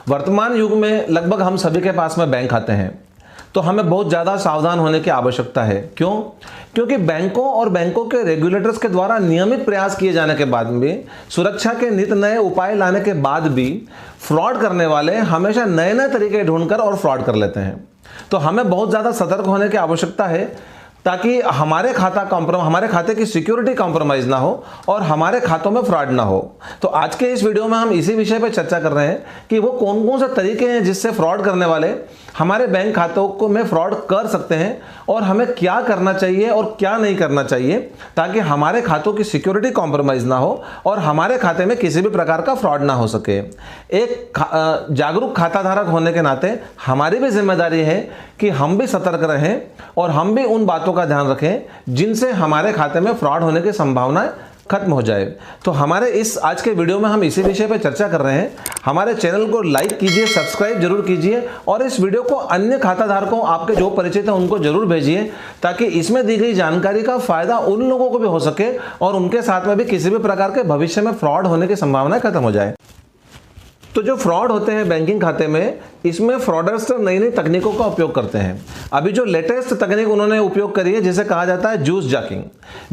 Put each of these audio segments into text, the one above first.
वर्तमान युग में लगभग हम सभी के पास में बैंक खाते हैं, तो हमें बहुत ज़्यादा सावधान होने की आवश्यकता है। क्यों? क्योंकि बैंकों और बैंकों के रेगुलेटर्स के द्वारा नियमित प्रयास किए जाने के बाद भी, सुरक्षा के नित नए उपाय लाने के बाद भी फ्रॉड करने वाले हमेशा नए नए तरीके ढूंढकर और फ्रॉड कर लेते हैं। तो हमें बहुत ज़्यादा सतर्क होने की आवश्यकता है ताकि हमारे खाते की सिक्योरिटी कॉम्प्रोमाइज़ ना हो और हमारे खातों में फ्रॉड ना हो। तो आज के इस वीडियो में हम इसी विषय पर चर्चा कर रहे हैं कि वो कौन कौन से तरीके हैं जिससे फ्रॉड करने वाले हमारे बैंक खातों को में फ्रॉड कर सकते हैं और हमें क्या करना चाहिए और क्या नहीं करना चाहिए ताकि हमारे खातों की सिक्योरिटी कॉम्प्रोमाइज़ ना हो और हमारे खाते में किसी भी प्रकार का फ्रॉड ना हो सके। एक जागरूक खाता धारक होने के नाते हमारी भी जिम्मेदारी है कि हम भी सतर्क रहें और हम भी उन बातों का ध्यान रखें जिनसे हमारे खाते में फ्रॉड होने की संभावना खत्म हो जाए। तो हमारे इस आज के वीडियो में हम इसी विषय पर चर्चा कर रहे हैं। हमारे चैनल को लाइक कीजिए, सब्सक्राइब जरूर कीजिए और इस वीडियो को अन्य खाता धारकों, आपके जो परिचित हैं उनको जरूर भेजिए ताकि इसमें दी गई जानकारी का फायदा उन लोगों को भी हो सके और उनके साथ में भी किसी भी प्रकार के भविष्य में फ्रॉड होने की संभावना खत्म हो जाए। तो जो फ्रॉड होते हैं बैंकिंग खाते में, इसमें फ्रॉडस्टर नई नई तकनीकों का उपयोग करते हैं। अभी जो लेटेस्ट तकनीक उन्होंने उपयोग करी है जिसे कहा जाता है जूस जैकिंग।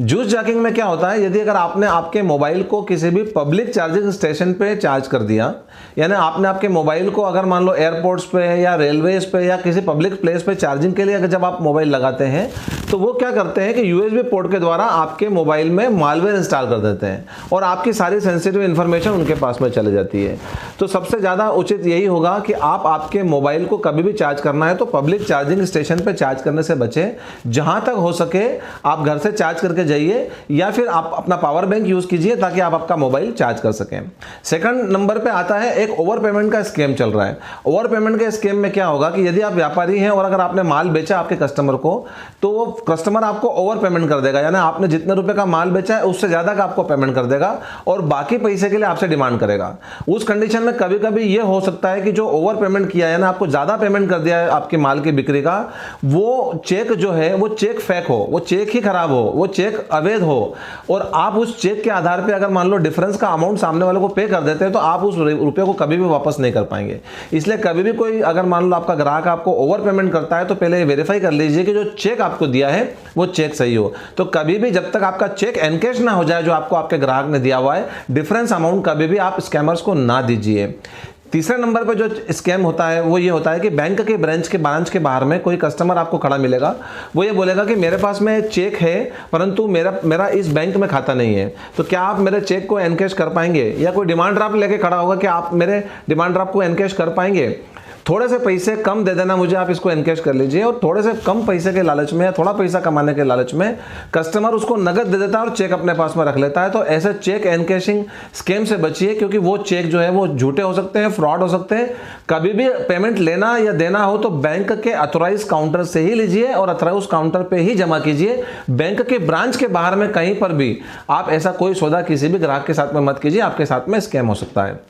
जूस जैकिंग में क्या होता है, यदि अगर आपने आपके मोबाइल को किसी भी पब्लिक चार्जिंग स्टेशन पे चार्ज कर दिया, यानी आपने आपके मोबाइल को अगर मान लो एयरपोर्ट्स पे या रेलवेज पे या किसी पब्लिक प्लेस पे चार्जिंग के लिए अगर जब आप मोबाइल लगाते हैं तो वो क्या करते हैं कि यूएसबी पोर्ट के द्वारा आपके मोबाइल में मालवेयर इंस्टॉल कर देते हैं और आपकी सारी सेंसिटिव इन्फॉर्मेशन उनके पास में चली जाती है। तो सबसे ज़्यादा उचित यही होगा कि आपके मोबाइल को कभी भी चार्ज करना है तो पब्लिक चार्जिंग स्टेशन पे चार्ज करने से बचें। जहां तक हो सके आप घर से चार्ज करके जाइए या फिर आप अपना पावर बैंक यूज़ कीजिए ताकि आप आपका मोबाइल चार्ज कर सकें। सेकंड नंबर पे आता है एक ओवर पेमेंट का स्कैम चल रहा है। ओवर पेमेंट के स्कैम में क्या होगा कि यदि आप व्यापारी हैं और अगर आपने माल बेचा आपके कस्टमर को, तो वो कस्टमर आपको ओवर पेमेंट कर देगा, यानी आपने जितने रुपए का माल बेचा है उससे ज़्यादा का आपको पेमेंट कर देगा और बाकी पैसे के लिए आपसे डिमांड करेगा। उस कंडीशन में कभी कभी ये हो सकता है कि जो ओवर पेमेंट किया है ना, आपको ज़्यादा पेमेंट कर दिया है आपके माल की बिक्री का, वो चेक जो है वो चेक फेक हो, वो चेक ही खराब हो, वो चेक अवैध हो और आप उस चेक के आधार पे अगर मान लो डिफरेंस का अमाउंट सामने वाले को पे कर देते हैं तो आप उस रुपये को कभी भी वापस नहीं कर पाएंगे। इसलिए कभी भी कोई अगर मान लो आपका ग्राहक आपको ओवर पेमेंट करता है तो पहले वेरीफाई कर लीजिए कि जो चेक आपको दिया है वो चेक सही हो। तो कभी भी जब तक आपका चेक एनकैश ना हो जाए जो आपको आपके ग्राहक ने दिया हुआ है, डिफरेंस अमाउंट कभी भी आप स्कैमर्स को ना दीजिए। तीसरे नंबर पर जो स्कैम होता है वो ये होता है कि बैंक के ब्रांच के बाहर में कोई कस्टमर आपको खड़ा मिलेगा, वो ये बोलेगा कि मेरे पास में चेक है परंतु मेरा इस बैंक में खाता नहीं है, तो क्या आप मेरे चेक को एनकैश कर पाएंगे? या कोई डिमांड ड्राफ्ट लेके खड़ा होगा कि आप मेरे डिमांड ड्राफ्ट को एनकैश कर पाएंगे? थोड़े से पैसे कम दे देना मुझे, आप इसको एनकैश कर लीजिए। और थोड़े से कम पैसे के लालच में या थोड़ा पैसा कमाने के लालच में कस्टमर उसको नगद दे देता है और चेक अपने पास में रख लेता है। तो ऐसे चेक एनकैशिंग स्कैम से बचिए क्योंकि वो चेक जो है वो झूठे हो सकते हैं, फ्रॉड हो सकते हैं। कभी भी पेमेंट लेना या देना हो तो बैंक के अथोराइज काउंटर से ही लीजिए और अथोराइज काउंटर पे ही जमा कीजिए। बैंक के ब्रांच के बाहर में कहीं पर भी आप ऐसा कोई सौदा किसी भी ग्राहक के साथ में मत कीजिए, आपके साथ में स्कैम हो सकता है।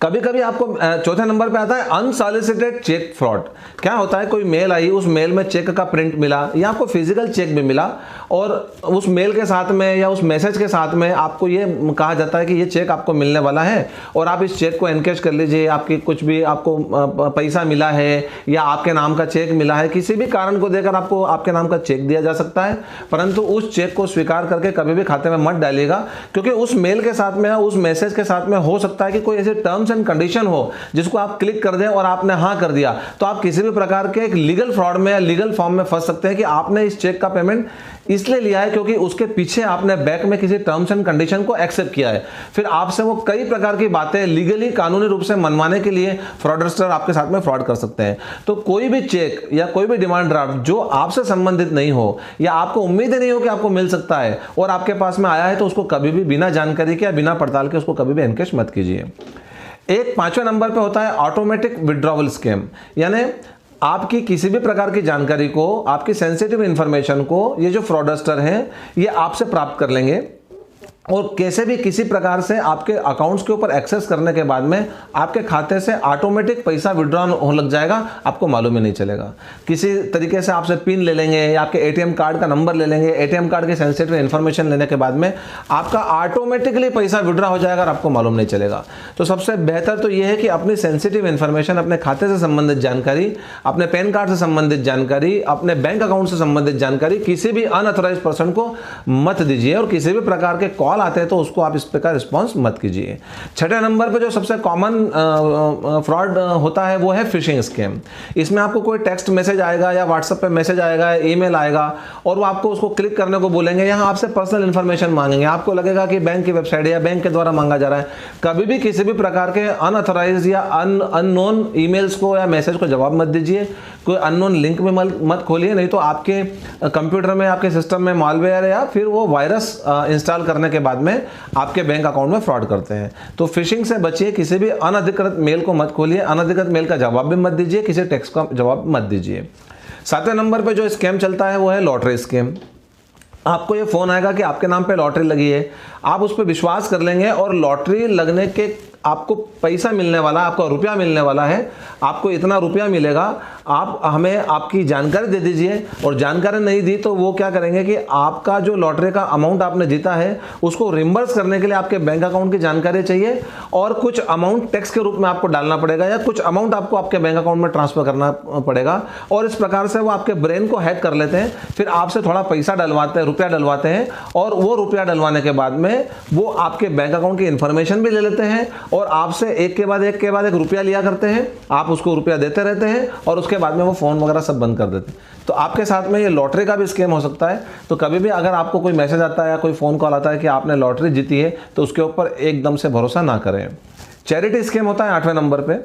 कभी कभी आपको चौथे नंबर पे आता है अनसॉलिसिटेड चेक फ्रॉड। क्या होता है, कोई मेल आई, उस मेल में चेक का प्रिंट मिला या आपको फिजिकल चेक भी मिला और उस मेल के साथ में या उस मैसेज के साथ में आपको ये कहा जाता है कि ये चेक आपको मिलने वाला है और आप इस चेक को एनकैश कर लीजिए। आपकी कुछ भी आपको पैसा मिला है या आपके नाम का चेक मिला है, किसी भी कारण को देकर आपको आपके नाम का चेक दिया जा सकता है, परंतु उस चेक को स्वीकार करके कभी भी खाते में मत डालिएगा क्योंकि उस मेल के साथ में या उस मैसेज के साथ में हो सकता है कि कोई ऐसे टर्म्स एंड कंडीशन हो जिसको आप क्लिक कर दें और आपने हाँ कर दिया तो आप किसी भी प्रकार के एक लीगल फ्रॉड में या लीगल फॉर्म में फंस सकते हैं कि आपने इस चेक का पेमेंट इसलिए लिया है क्योंकि उसके पीछे आपने बैक में किसी टर्म्स एंड कंडीशन को एक्सेप्ट किया है। फिर आपसे वो कई प्रकार की बातें लीगली कानूनी रूप से मनवाने के लिए फ्रॉडस्टर आपके साथ में फ्रॉड कर सकते हैं। तो कोई भी चेक या कोई भी डिमांड ड्राफ्ट जो आपसे संबंधित नहीं हो या आपको उम्मीद नहीं हो कि आपको मिल सकता है और आपके पास में आया है तो उसको कभी भी बिना जानकारी के या बिना पड़ताल के उसको कभी भी एनकैश मत कीजिए। एक पांचवें नंबर पे होता है ऑटोमेटिक विड्रॉवल स्कैम, यानी आपकी किसी भी प्रकार की जानकारी को, आपकी सेंसिटिव इंफॉर्मेशन को ये जो फ्रॉडस्टर हैं ये आपसे प्राप्त कर लेंगे और कैसे भी किसी प्रकार से आपके अकाउंट्स के ऊपर एक्सेस करने के बाद में आपके खाते से ऑटोमेटिक पैसा विड्रॉ हो लग जाएगा, आपको मालूम ही नहीं चलेगा। किसी तरीके से आपसे पिन ले लेंगे या आपके एटीएम कार्ड का नंबर ले लेंगे, एटीएम कार्ड की सेंसिटिव इन्फॉर्मेशन लेने के बाद में आपका ऑटोमेटिकली पैसा विड्रॉ हो जाएगा और आपको मालूम नहीं चलेगा। तो सबसे बेहतर तो यह है कि अपनी सेंसिटिव इन्फॉर्मेशन, अपने खाते से संबंधित जानकारी, अपने पैन कार्ड से संबंधित जानकारी, अपने बैंक अकाउंट से संबंधित जानकारी किसी भी अनऑथराइज्ड पर्सन को मत दीजिए और किसी भी प्रकार के कॉल आते हैं तो उसको आप इस प्रकार रिस्पॉन्स मत कीजिए। छठे नंबर पे जो सबसे कॉमन फ्रॉड होता है वो है फिशिंग स्कैम। इसमें आपको कोई टेक्स्ट मैसेज आएगा या व्हाट्सएप पे मैसेज आएगा, ईमेल आएगा और वो आपको उसको क्लिक करने को बोलेंगे, यहाँ आपसे पर्सनल इंफॉर्मेशन मांगेंगे, आपको लगेगा कि बैंक की वेबसाइट या बैंक के द्वारा मांगा जा रहा है। कभी भी किसी भी प्रकार के अनऑथराइज या अननोन ईमेल्स को या मैसेज को जवाब मत दीजिए। कोई अननोन लिंक में मत खोलिए, नहीं तो आपके कंप्यूटर में, आपके सिस्टम में मालवेयर या फिर वो वायरस इंस्टॉल करने के बाद में आपके बैंक अकाउंट में फ्रॉड करते हैं। तो फिशिंग से बचिए, किसी भी अनधिकृत मेल को मत खोलिए, अनधिकृत मेल का जवाब भी मत दीजिए, किसी टेक्स्ट का जवाब मत दीजिए। सातवें नंबर पे जो स्कैम चलता है वो है लॉटरी स्कैम। आपको ये फोन आएगा कि आपके नाम पे लॉटरी लगी है, आप उस पर विश्वास कर लेंगे और लॉटरी लगने के आपको पैसा मिलने वाला, आपको रुपया मिलने वाला है, आपको इतना रुपया मिलेगा, आप हमें आपकी जानकारी दे दीजिए। और जानकारी नहीं दी तो वो क्या करेंगे कि आपका जो लॉटरी का अमाउंट आपने जीता है उसको रिम्बर्स करने के लिए आपके बैंक अकाउंट की जानकारी चाहिए और कुछ अमाउंट टैक्स के रूप में आपको डालना पड़ेगा या कुछ अमाउंट आपको आपके बैंक अकाउंट में ट्रांसफर करना पड़ेगा। और इस प्रकार से वो आपके ब्रेन को हैक कर लेते हैं, फिर आपसे थोड़ा पैसा डलवाते हैं, रुपया डलवाते हैं और वो रुपया डलवाने के बाद में वो आपके बैंक अकाउंट की इंफॉर्मेशन भी ले लेते हैं और आपसे एक के बाद एक रुपया लिया करते हैं। आप उसको रुपया देते रहते हैं और उसके बाद में वो फोन वगैरह सब बंद कर देते हैं। तो आपके साथ में ये लॉटरी का भी स्कैम हो सकता है। तो कभी भी अगर आपको कोई मैसेज आता है या कोई फोन कॉल आता है कि आपने लॉटरी जीती है तो उसके ऊपर एकदम से भरोसा ना करें। चैरिटी स्कैम होता है 8वें नंबर पे।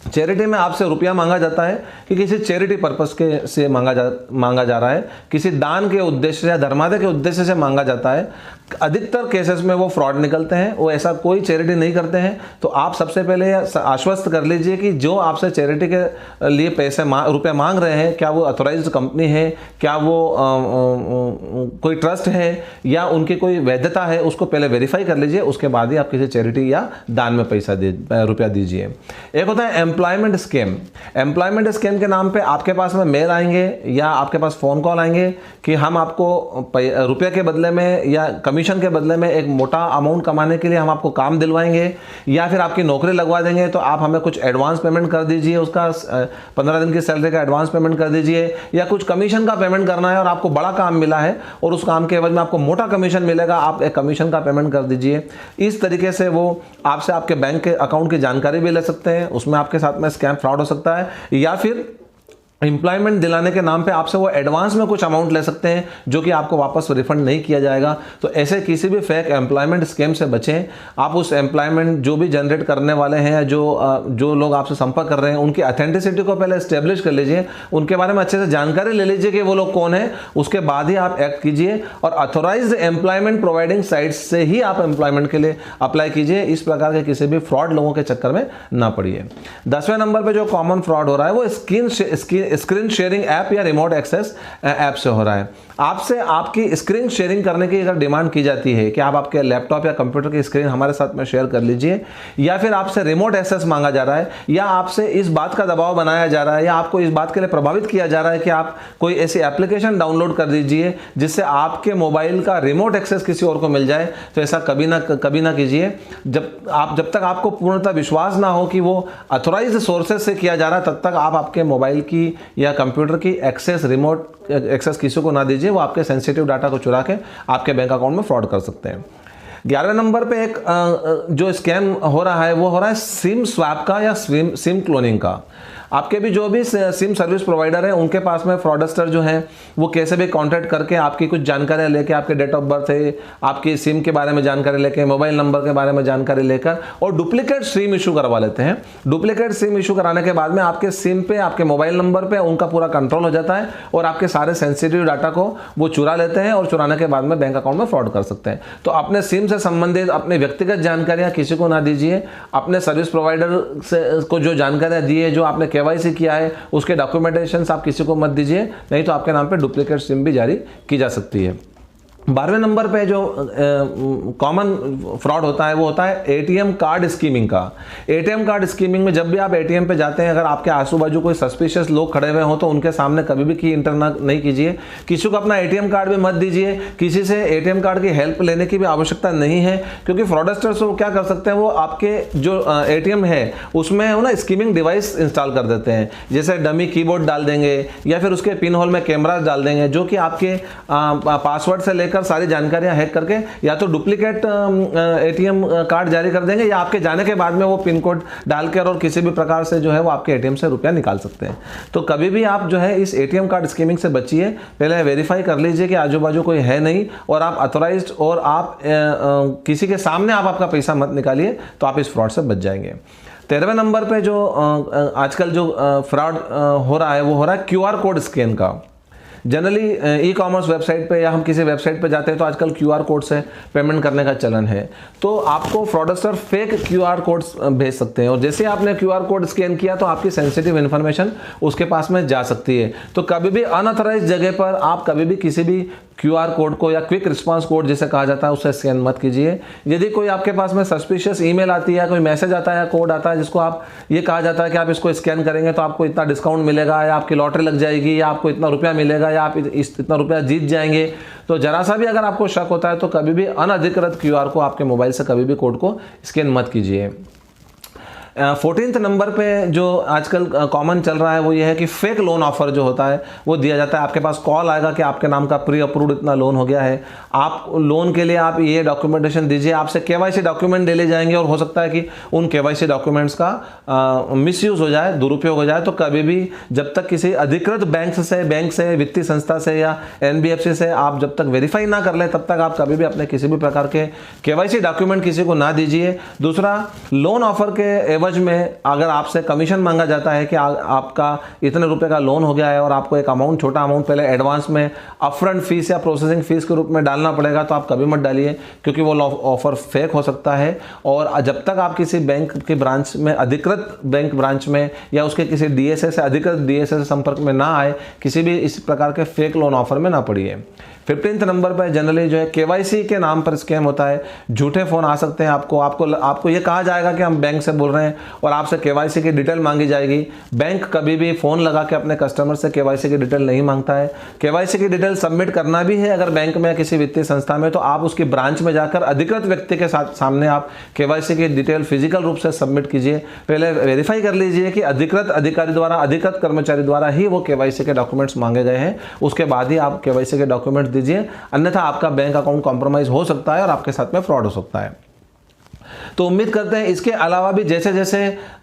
चैरिटी में आपसे रुपया मांगा जाता है कि किसी चैरिटी पर्पस के से मांगा जा रहा है, किसी दान के उद्देश्य या धर्मादय के उद्देश्य से मांगा जाता है। अधिकतर केसेस में वो फ्रॉड निकलते हैं, वो ऐसा कोई चैरिटी नहीं करते हैं। तो आप सबसे पहले आश्वस्त कर लीजिए कि जो आपसे चैरिटी के लिए रुपया मांग रहे हैं, क्या वो ऑथोराइज्ड कंपनी है, क्या वो कोई ट्रस्ट है या उनकी कोई वैधता है, उसको पहले वेरीफाई कर लीजिए। उसके बाद ही आप किसी चैरिटी या दान में रुपया दीजिए। एक होता है एम्प्लॉयमेंट स्कीम। एम्प्लॉयमेंट स्कीम के नाम पे आपके पास में मेल आएंगे या आपके पास फ़ोन कॉल आएंगे कि हम आपको रुपये के बदले में या कमीशन के बदले में एक मोटा अमाउंट कमाने के लिए हम आपको काम दिलवाएंगे या फिर आपकी नौकरी लगवा देंगे, तो आप हमें कुछ एडवांस पेमेंट कर दीजिए, उसका 15 दिन की सैलरी का एडवांस पेमेंट कर दीजिए, या कुछ कमीशन का पेमेंट करना है और आपको बड़ा काम मिला है और उस काम के एवज में आपको मोटा कमीशन मिलेगा, आप एक कमीशन का पेमेंट कर दीजिए। इस तरीके से वो आपसे आपके बैंक के अकाउंट की जानकारी भी ले सकते हैं, उसमें आपके साथ में स्कैम फ्रॉड हो सकता है। या फिर एम्प्लॉयमेंट दिलाने के नाम पे आपसे वो एडवांस में कुछ अमाउंट ले सकते हैं जो कि आपको वापस रिफंड नहीं किया जाएगा। तो ऐसे किसी भी फेक एम्प्लॉयमेंट स्कीम से बचें। आप उस एम्प्लॉयमेंट जो भी जनरेट करने वाले हैं, जो लोग आपसे संपर्क कर रहे हैं, उनकी ऑथेंटिसिटी को पहले एस्टेब्लिश कर लीजिए, उनके बारे में अच्छे से जानकारी ले लीजिए कि वो लोग कौन है, उसके बाद ही आप एक्ट कीजिए और अथोराइज्ड एम्प्लॉयमेंट प्रोवाइडिंग साइट्स से ही आप एम्प्लॉयमेंट के लिए अप्लाई कीजिए। इस प्रकार के किसी भी फ्रॉड लोगों के चक्कर में ना पड़िए। 10वें नंबर पर जो कॉमन फ्रॉड हो रहा है वो स्क्रीन शेयरिंग ऐप या रिमोट एक्सेस ऐप से हो रहा है। आपसे आपकी स्क्रीन शेयरिंग करने की अगर डिमांड की जाती है कि आप आपके लैपटॉप या कंप्यूटर की स्क्रीन हमारे साथ में शेयर कर लीजिए, या फिर आपसे रिमोट एक्सेस मांगा जा रहा है, या आपसे इस बात का दबाव बनाया जा रहा है, या आपको इस बात के लिए प्रभावित किया जा रहा है कि आप कोई ऐसी एप्लीकेशन डाउनलोड कर दीजिए जिससे आपके मोबाइल का रिमोट एक्सेस किसी और को मिल जाए, तो ऐसा कभी ना कीजिए। जब तक आपको पूर्णतः विश्वास ना हो कि वो अथोराइज्ड सोर्सेज से किया जा रहा है, तब तक आप आपके मोबाइल की या कंप्यूटर की रिमोट एक्सेस किसी को ना दीजिए। वो आपके सेंसिटिव डाटा को चुरा के आपके बैंक अकाउंट में फ्रॉड कर सकते हैं। 11वें नंबर पे एक जो स्कैम हो रहा है वो हो रहा है सिम स्वैप का या सिम क्लोनिंग का। आपके भी जो भी सिम सर्विस प्रोवाइडर हैं उनके पास में फ्रॉडस्टर जो हैं वो कैसे भी कॉन्टैक्ट करके आपकी कुछ जानकारी लेके, आपके डेट ऑफ बर्थ है, आपकी सिम के बारे में जानकारी लेके, मोबाइल नंबर के बारे में जानकारी लेकर और डुप्लीकेट सिम इशू करवा लेते हैं। डुप्लीकेट सिम इशू कराने के बाद में आपके सिम पे, आपके मोबाइल नंबर पे उनका पूरा कंट्रोल हो जाता है और आपके सारे सेंसिटिव डाटा को वो चुरा लेते हैं और चुराने के बाद में बैंक अकाउंट में फ्रॉड कर सकते हैं। तो अपने सिम से संबंधित अपने व्यक्तिगत जानकारियां किसी को ना दीजिए। अपने सर्विस प्रोवाइडर से को जो जानकारियां दी है, जो आपने केवाईसी किया है, उसके डॉक्यूमेंटेशन आप किसी को मत दीजिए, नहीं तो आपके नाम पे डुप्लीकेट सिम भी जारी की जा सकती है। 12वें नंबर पे जो कॉमन फ्रॉड होता है वो होता है एटीएम कार्ड स्कीमिंग का। एटीएम कार्ड स्कीमिंग में जब भी आप एटीएम पे जाते हैं, अगर आपके आजू बाजू कोई सस्पिशियस लोग खड़े हुए हों तो उनके सामने कभी भी की इंटर नहीं कीजिए, किसी को अपना एटीएम कार्ड भी मत दीजिए, किसी से एटीएम कार्ड की हेल्प लेने की भी आवश्यकता नहीं है, क्योंकि फ्रॉडस्टर्स वो क्या कर सकते हैं, वो आपके जो एटीएम है उसमें वो ना स्कीमिंग डिवाइस इंस्टॉल कर देते हैं, जैसे डमी कीबोर्ड डाल देंगे या फिर उसके पिन होल में कैमरा डाल देंगे, जो कि आपके पासवर्ड से लेकर सारी जानकारियां हैक करके या तो डुप्लीकेट एटीएम कार्ड जारी कर देंगे या आपके जाने के बाद में वो पिन कोड डालकर और किसी भी प्रकार से जो है वो आपके एटीएम से रुपया निकाल सकते हैं। तो कभी भी आप जो है इस एटीएम कार्ड स्कीमिंग से बचिए, पहले वेरीफाई कर लीजिए कि आजू बाजू कोई है नहीं और आप ऑथोराइज्ड और आप किसी के सामने आप आपका पैसा मत निकालिए, तो आप इस फ्रॉड से बच जाएंगे। 13वें नंबर पे जो आजकल जो फ्रॉड हो रहा है वो हो रहा है क्यूआर कोड स्कैन का। जनरली ई कॉमर्स वेबसाइट पे या हम किसी वेबसाइट पे जाते हैं तो आजकल क्यूआर कोड से पेमेंट करने का चलन है, तो आपको फ्रॉडस्टर फेक क्यूआर कोड्स भेज सकते हैं और जैसे आपने क्यूआर कोड स्कैन किया तो आपकी सेंसिटिव इन्फॉर्मेशन उसके पास में जा सकती है। तो कभी भी अनऑथराइज्ड जगह पर आप कभी भी किसी भी क्यूआर कोड को या क्विक रिस्पांस कोड जिसे कहा जाता है उसे स्कैन मत कीजिए। यदि कोई आपके पास में सस्पिशियस ईमेल आती है, कोई मैसेज आता है या कोड आता है जिसको आप ये कहा जाता है कि आप इसको स्कैन करेंगे तो आपको इतना डिस्काउंट मिलेगा या आपकी लॉटरी लग जाएगी या आपको इतना रुपया मिलेगा या आप इतना रुपया जीत जाएंगे, तो जरा सा भी अगर आपको शक होता है तो कभी भी अनधिकृत क्यूआर को आपके मोबाइल से कभी भी कोड को स्कैन मत कीजिए। 14th नंबर पे जो आजकल कॉमन चल रहा है वो ये है कि फेक लोन ऑफर जो होता है वो दिया जाता है। आपके पास कॉल आएगा कि आपके नाम का प्री अप्रूव्ड इतना लोन हो गया है, आप लोन के लिए आप ये डॉक्यूमेंटेशन दीजिए, आपसे केवाईसी डॉक्यूमेंट ले जाएंगे और हो सकता है कि उन केवाईसी डॉक्यूमेंट्स का मिसयूज हो जाए, दुरुपयोग हो जाए। तो कभी भी जब तक किसी अधिकृत बैंक से वित्तीय संस्था से या एनबीएफसी से आप जब तक वेरीफाई ना कर ले तब तक आप कभी भी अपने किसी भी प्रकार के केवाईसी डॉक्यूमेंट किसी को ना दीजिए। दूसरा, लोन ऑफर के एवज में अगर आपसे कमीशन मांगा जाता है कि आपका इतने रुपए का लोन हो गया है और आपको एक अमाउंट, छोटा अमाउंट पहले एडवांस में अपफ्रंट फीस या प्रोसेसिंग फीस के रूप में डालना पड़ेगा, तो आप कभी मत डालिए, क्योंकि वो ऑफर फेक हो सकता है। और जब तक आप किसी बैंक के ब्रांच में, अधिकृत बैंक ब्रांच में या उसके किसी डीएसए से, अधिकृत डीएसए से संपर्क में ना आए, किसी भी इस प्रकार के फेक लोन ऑफर में ना पड़िए। 15th नंबर पर जनरली जो है केवाईसी के नाम पर स्कैम होता है। झूठे फोन आ सकते हैं आपको ये कहा जाएगा कि हम बैंक से बोल रहे हैं और आपसे केवाईसी की डिटेल मांगी जाएगी। बैंक कभी भी फोन लगा के अपने कस्टमर से केवाईसी की डिटेल नहीं मांगता है। केवाईसी की डिटेल सबमिट करना भी है अगर बैंक में या किसी वित्तीय संस्था में, तो आप उसकी ब्रांच में जाकर अधिकृत व्यक्ति के सामने आप केवाईसी की डिटेल फिजिकल रूप से सबमिट कीजिए। पहले वेरीफाई कर लीजिए कि अधिकृत अधिकारी द्वारा, अधिकृत कर्मचारी द्वारा ही वो केवाईसी के डॉक्यूमेंट्स मांगे गए हैं, उसके बाद ही आप केवाईसी के डॉक्यूमेंट्स दीजिए, अन्यथा आपका बैंक अकाउंट कॉम्प्रोमाइज हो सकता है और आपके साथ में फ्रॉड हो सकता है। तो उम्मीद करते हैं इसके अलावा भी जैसे जैसे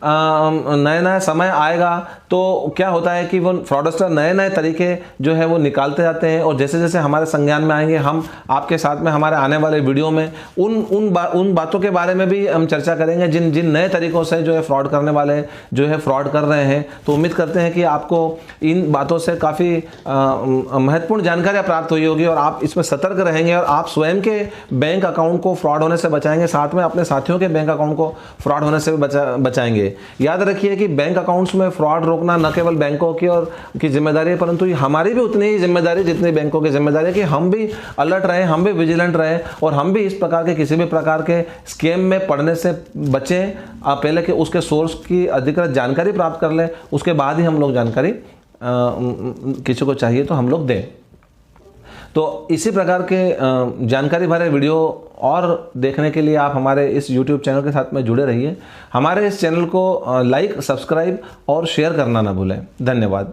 नया नया समय आएगा तो क्या होता है कि वो फ्रॉडस्टर नए नए तरीके जो है वो निकालते जाते हैं, और जैसे जैसे हमारे संज्ञान में आएंगे हम आपके साथ में हमारे आने वाले वीडियो में उन बातों के बारे में भी हम चर्चा करेंगे जिन नए तरीकों से जो है फ्रॉड करने वाले जो है फ्रॉड कर रहे हैं। तो उम्मीद करते हैं कि आपको इन बातों से काफ़ी महत्वपूर्ण जानकारियाँ प्राप्त हुई होगी और आप इसमें सतर्क रहेंगे और आप स्वयं के बैंक अकाउंट को फ्रॉड होने से बचाएंगे, साथ में अपने साथियों के बैंक अकाउंट को फ्रॉड होने से भी बचाएंगे। याद रखिए कि बैंक अकाउंट्स में फ्रॉड रोकना न केवल बैंकों की जिम्मेदारी है, परंतु हमारी भी उतनी ही जिम्मेदारी जितनी बैंकों की जिम्मेदारी है कि हम भी अलर्ट रहें, हम भी विजिलेंट रहें और हम भी इस प्रकार के किसी भी प्रकार के स्कैम में पड़ने से बचें। पहले कि उसके सोर्स की अधिकृत जानकारी प्राप्त कर लें, उसके बाद ही हम लोग जानकारी किसी को चाहिए तो हम लोग दें। तो इसी प्रकार के जानकारी भरे वीडियो और देखने के लिए आप हमारे इस YouTube चैनल के साथ में जुड़े रहिए। हमारे इस चैनल को लाइक, सब्सक्राइब और शेयर करना ना भूलें। धन्यवाद।